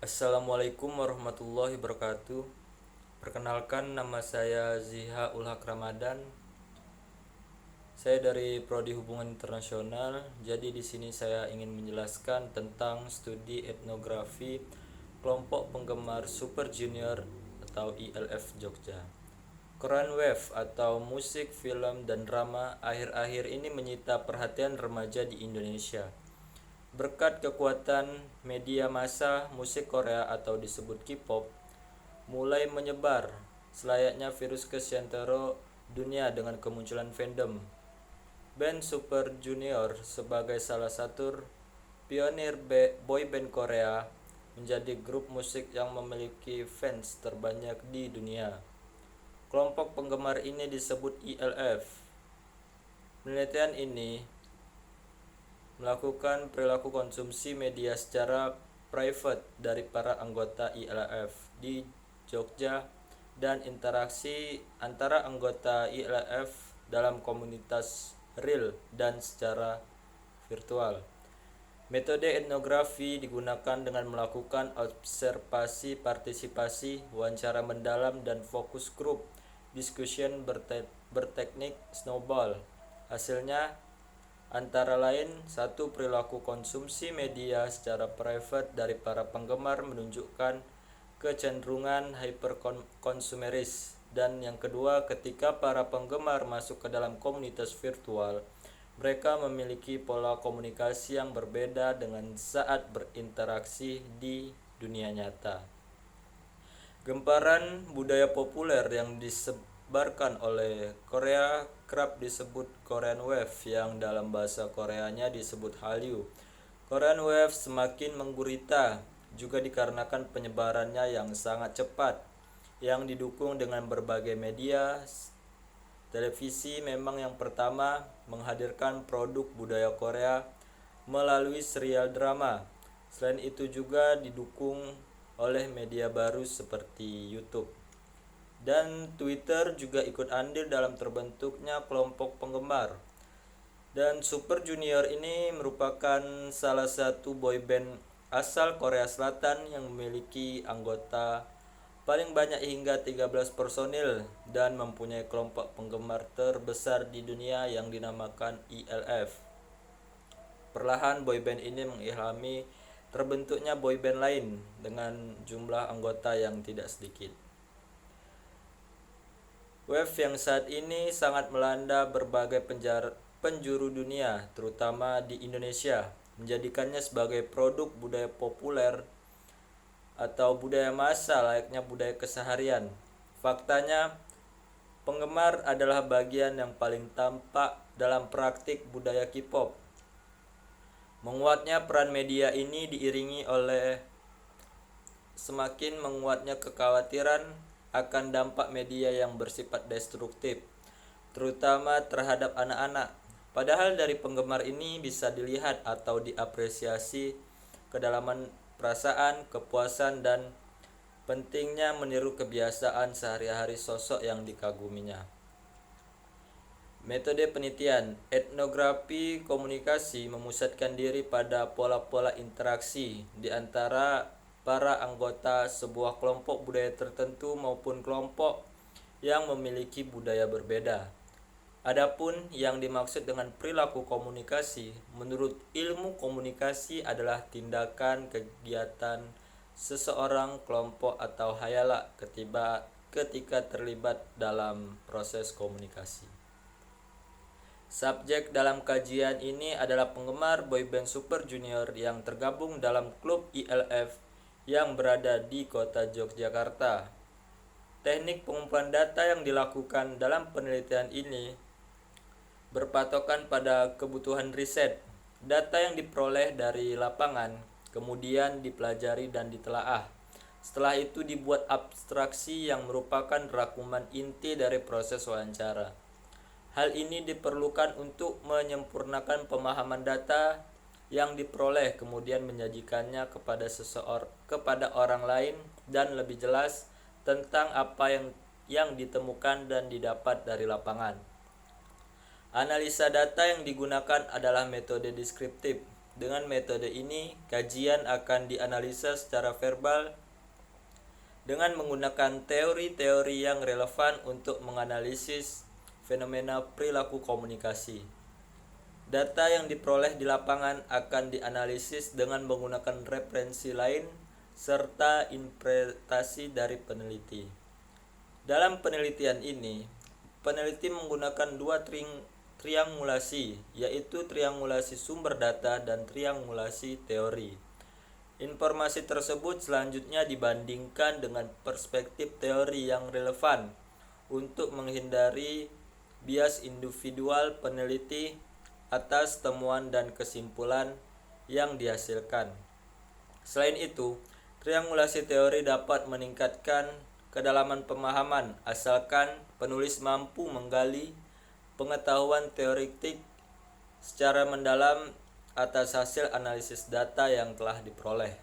Assalamualaikum warahmatullahi wabarakatuh. Perkenalkan, nama saya Ziha Ulhak Ramadan. Saya dari Prodi Hubungan Internasional. Jadi di sini saya ingin menjelaskan tentang studi etnografi kelompok penggemar Super Junior atau ILF Jogja. Korean Wave atau musik, film, dan drama akhir-akhir ini menyita perhatian remaja di Indonesia. Berkat kekuatan media massa, musik Korea atau disebut K-pop mulai menyebar selayaknya virus ke seantero dunia dengan kemunculan fandom. Band Super Junior sebagai salah satu pionir boy band Korea menjadi grup musik yang memiliki fans terbanyak di dunia. Kelompok penggemar ini disebut ILF. Penelitian ini melakukan perilaku konsumsi media secara private dari para anggota ILF di Jogja dan interaksi antara anggota ILF dalam komunitas real dan secara virtual. Metode etnografi digunakan dengan melakukan observasi partisipasi, wawancara mendalam, dan fokus group discussion berteknik snowball. Hasilnya antara lain, satu, perilaku konsumsi media secara private dari para penggemar menunjukkan kecenderungan hyperkonsumeris, dan yang kedua, ketika para penggemar masuk ke dalam komunitas virtual, mereka memiliki pola komunikasi yang berbeda dengan saat berinteraksi di dunia nyata. Gemparan budaya populer yang disebarkan oleh Korea kerap disebut Korean Wave, yang dalam bahasa Koreanya disebut Hallyu. Korean Wave semakin menggurita juga dikarenakan penyebarannya yang sangat cepat, yang didukung dengan berbagai media. Televisi memang yang pertama menghadirkan produk budaya Korea melalui serial drama. Selain itu juga didukung oleh media baru seperti YouTube. Dan Twitter juga ikut andil dalam terbentuknya kelompok penggemar. Dan Super Junior ini merupakan salah satu boyband asal Korea Selatan yang memiliki anggota paling banyak hingga 13 personil dan mempunyai kelompok penggemar terbesar di dunia yang dinamakan ILF. Perlahan boyband ini mengilhami terbentuknya boyband lain dengan jumlah anggota yang tidak sedikit. Wave yang saat ini sangat melanda berbagai penjuru dunia, terutama di Indonesia, menjadikannya sebagai produk budaya populer atau budaya massa layaknya budaya keseharian. Faktanya, penggemar adalah bagian yang paling tampak dalam praktik budaya K-pop. Menguatnya peran media ini diiringi oleh semakin menguatnya kekhawatiran akan dampak media yang bersifat destruktif, terutama terhadap anak-anak. Padahal dari penggemar ini bisa dilihat atau diapresiasi kedalaman perasaan, kepuasan, dan pentingnya meniru kebiasaan sehari-hari sosok yang dikaguminya. Metode penelitian etnografi komunikasi memusatkan diri pada pola-pola interaksi di antara para anggota sebuah kelompok budaya tertentu maupun kelompok yang memiliki budaya berbeda. Adapun yang dimaksud dengan perilaku komunikasi, menurut ilmu komunikasi adalah tindakan kegiatan seseorang, kelompok, atau hayalak ketika terlibat dalam proses komunikasi. Subjek dalam kajian ini adalah penggemar boyband Super Junior yang tergabung dalam klub ILF yang berada di kota Yogyakarta. Teknik pengumpulan data yang dilakukan dalam penelitian ini berpatokan pada kebutuhan riset. Data yang diperoleh dari lapangan kemudian dipelajari dan ditelaah. Setelah itu dibuat abstraksi yang merupakan rangkuman inti dari proses wawancara. Hal ini diperlukan untuk menyempurnakan pemahaman data yang diperoleh, kemudian menyajikannya kepada orang lain dan lebih jelas tentang apa yang ditemukan dan didapat dari lapangan. Analisa data yang digunakan adalah metode deskriptif. Dengan metode ini, kajian akan dianalisa secara verbal dengan menggunakan teori-teori yang relevan untuk menganalisis fenomena perilaku komunikasi. Data yang diperoleh di lapangan akan dianalisis dengan menggunakan referensi lain serta interpretasi dari peneliti. Dalam penelitian ini, peneliti menggunakan dua triangulasi, yaitu triangulasi sumber data dan triangulasi teori. Informasi tersebut selanjutnya dibandingkan dengan perspektif teori yang relevan untuk menghindari bias individual peneliti atas temuan dan kesimpulan yang dihasilkan. Selain itu, triangulasi teori dapat meningkatkan kedalaman pemahaman asalkan penulis mampu menggali pengetahuan teoretik secara mendalam atas hasil analisis data yang telah diperoleh.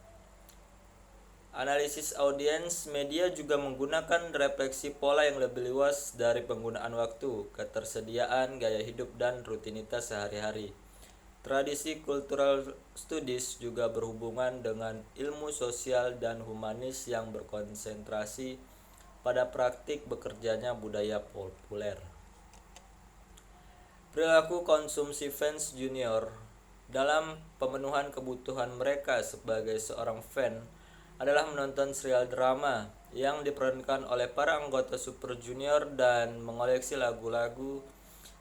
Analisis audiens media juga menggunakan refleksi pola yang lebih luas dari penggunaan waktu, ketersediaan, gaya hidup, dan rutinitas sehari-hari. Tradisi cultural studies juga berhubungan dengan ilmu sosial dan humanis yang berkonsentrasi pada praktik bekerjanya budaya populer. Perilaku konsumsi fans junior dalam pemenuhan kebutuhan mereka sebagai seorang fan adalah menonton serial drama yang diperankan oleh para anggota Super Junior dan mengoleksi lagu-lagu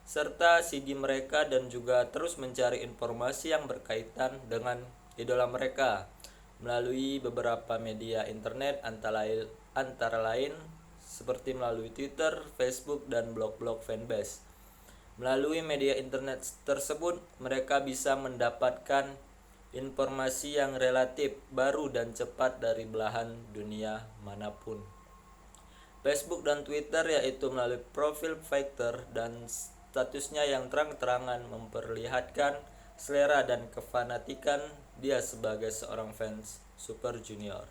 serta CD mereka, dan juga terus mencari informasi yang berkaitan dengan idola mereka melalui beberapa media internet antara lain seperti melalui Twitter, Facebook, dan blog-blog fanbase. Melalui media internet tersebut, mereka bisa mendapatkan informasi yang relatif baru dan cepat dari belahan dunia manapun. Facebook dan Twitter, yaitu melalui profil fighter dan statusnya yang terang-terangan memperlihatkan selera dan kefanatikan dia sebagai seorang fans Super Junior.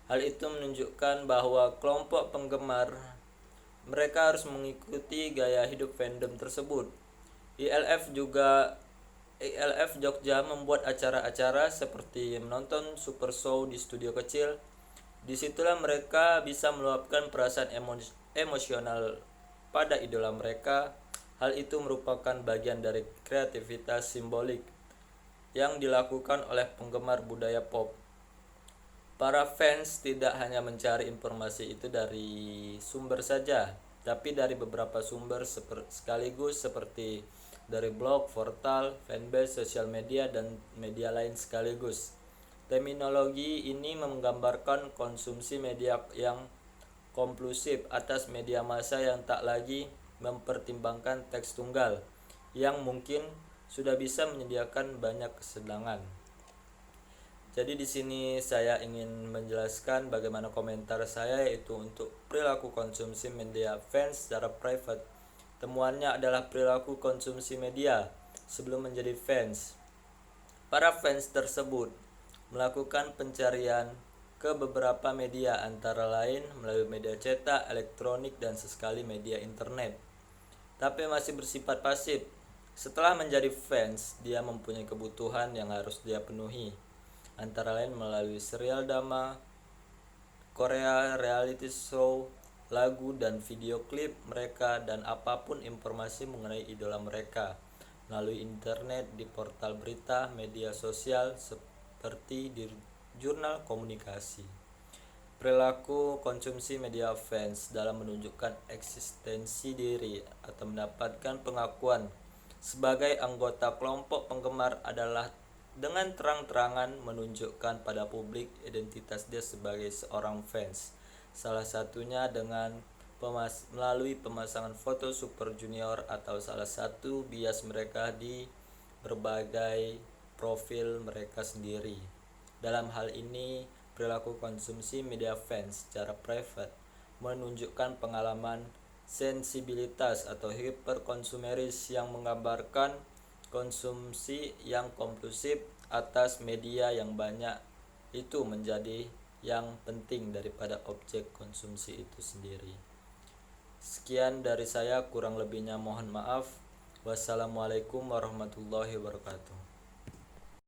Hal itu menunjukkan bahwa kelompok penggemar mereka harus mengikuti gaya hidup fandom tersebut. ILF Jogja membuat acara-acara seperti menonton super show di studio kecil. Disitulah mereka bisa meluapkan perasaan emosional pada idola mereka. Hal itu merupakan bagian dari kreativitas simbolik yang dilakukan oleh penggemar budaya pop. Para fans tidak hanya mencari informasi itu dari sumber saja, tapi dari beberapa sumber sekaligus seperti dari blog, portal, fanbase, sosial media, dan media lain sekaligus. Terminologi ini menggambarkan konsumsi media yang konklusif atas media massa yang tak lagi mempertimbangkan teks tunggal, yang mungkin sudah bisa menyediakan banyak kesenangan. Jadi di sini saya ingin menjelaskan bagaimana komentar saya, yaitu untuk perilaku konsumsi media fans secara private. Temuannya adalah perilaku konsumsi media sebelum menjadi fans. Para fans tersebut melakukan pencarian ke beberapa media antara lain melalui media cetak, elektronik, dan sesekali media internet. Tapi masih bersifat pasif. Setelah menjadi fans, dia mempunyai kebutuhan yang harus dia penuhi, antara lain melalui serial drama Korea, reality show, lagu dan video klip mereka, dan apapun informasi mengenai idola mereka melalui internet, di portal berita, media sosial, seperti di jurnal komunikasi. Perilaku konsumsi media fans dalam menunjukkan eksistensi diri atau mendapatkan pengakuan sebagai anggota kelompok penggemar adalah dengan terang-terangan menunjukkan pada publik identitas dia sebagai seorang fans. Salah satunya dengan melalui pemasangan foto Super Junior atau salah satu bias mereka di berbagai profil mereka sendiri. Dalam hal ini, perilaku konsumsi media fans secara private menunjukkan pengalaman sensibilitas atau hiperkonsumeris yang menggambarkan konsumsi yang kompulsif atas media yang banyak itu menjadi yang penting daripada objek konsumsi itu sendiri. Sekian dari saya, kurang lebihnya mohon maaf. Wassalamualaikum warahmatullahi wabarakatuh.